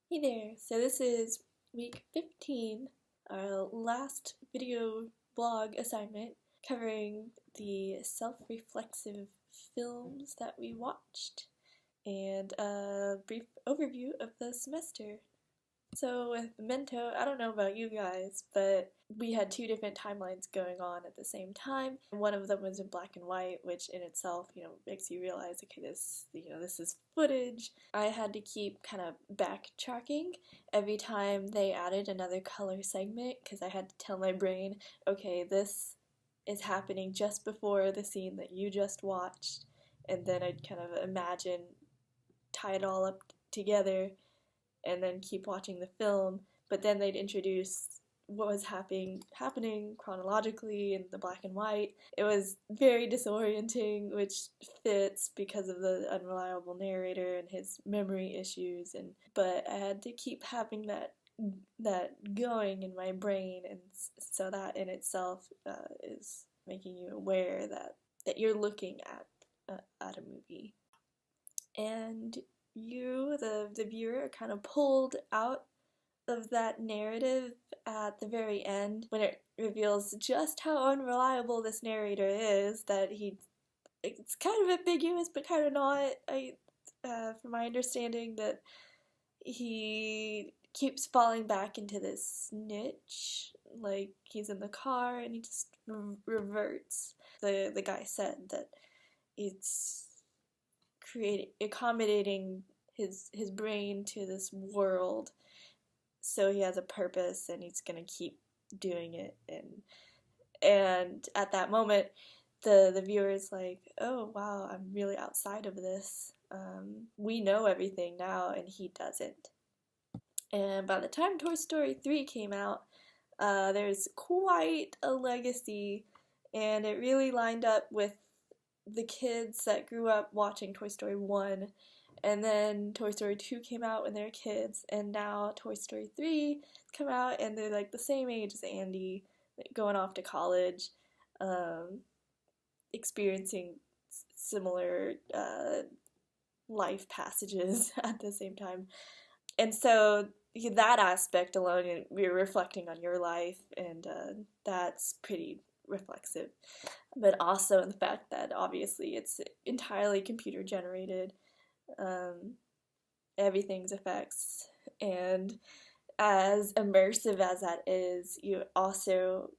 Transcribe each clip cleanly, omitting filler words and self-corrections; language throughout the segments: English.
Hey there, so this is week 15, our last video blog assignment covering the self-reflexive films that we watched and a brief overview of the semester. So with Memento, I don't know about you guys, but we had two different timelines going on at the same time. One of them was in black and white, which in itself, makes you realize, okay, this is footage. I had to keep kind of backtracking every time they added another color segment because I had to tell my brain, okay, this is happening just before the scene that you just watched, and then I'd kind of imagine, tie it all up together and then keep watching the film, but then they'd introduce what was happening chronologically in the black and white. It was very disorienting, which fits because of the unreliable narrator and his memory issues, but I had to keep having that going in my brain, and so that in itself is making you aware that you're looking at a movie. And you, the viewer, are kind of pulled out of that narrative at the very end when it reveals just how unreliable this narrator is, that it's kind of ambiguous but kind of not. From my understanding, that he keeps falling back into this niche, like he's in the car and he just reverts. The guy said that it's accommodating his brain to this world, so he has a purpose and he's gonna keep doing it, and at that moment the viewer is like, oh wow, I'm really outside of this. We know everything now and he doesn't. And by the time Toy Story 3 came out, there's quite a legacy, and it really lined up with the kids that grew up watching Toy Story 1, and then Toy Story 2 came out when they were kids, and now Toy Story 3 come out and they're like the same age as Andy, going off to college, experiencing similar life passages at the same time. And so that aspect alone, you're reflecting on your life, and that's pretty reflexive. But also in the fact that obviously it's entirely computer generated, everything's effects, and as immersive as that is, you also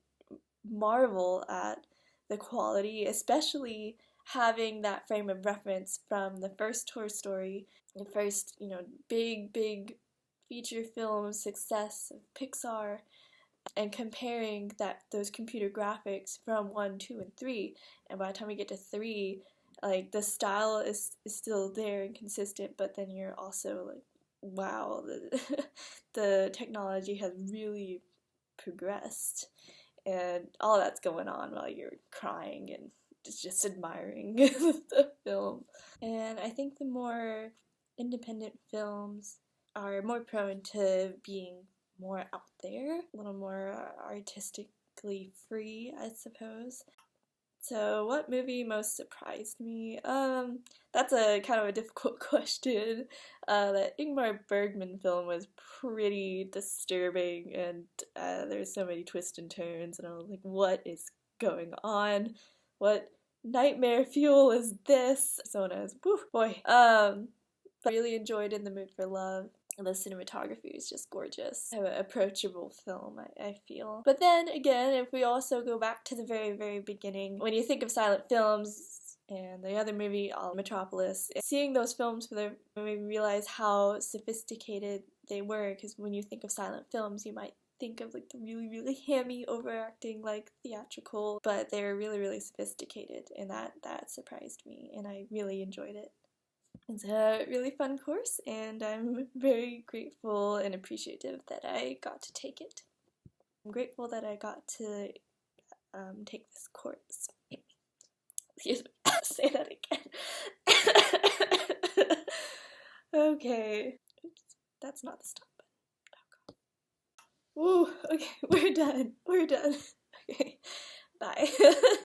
marvel at the quality, especially having that frame of reference from the first Toy Story, the first, big feature film success of Pixar, and comparing those computer graphics from 1, 2, and 3, and by the time we get to 3, like the style is still there and consistent, but then you're also like, wow, the technology has really progressed, and all that's going on while you're crying and just admiring the film. And I think the more independent films are more prone to being more out there, a little more artistically free, I suppose. So what movie most surprised me? That's a kind of a difficult question. That Ingmar Bergman film was pretty disturbing, and there's so many twists and turns, and I was like, what is going on? What nightmare fuel is this? So when I was, woo, boy. But I really enjoyed In the Mood for Love. The cinematography is just gorgeous. An approachable film, I feel. But then again, if we also go back to the very, very beginning, when you think of silent films and the other movie, Metropolis, seeing those films made me realize how sophisticated they were, because when you think of silent films, you might think of like the really, really hammy, overacting, like theatrical, but they were really, really sophisticated, and that surprised me, and I really enjoyed it. It's a really fun course, and I'm very grateful and appreciative that I got to take it. I'm grateful that I got to take this course. Excuse me, say that again. Okay. Oops, that's not the stop button. Oh, God. Ooh, okay, we're done. Okay, bye.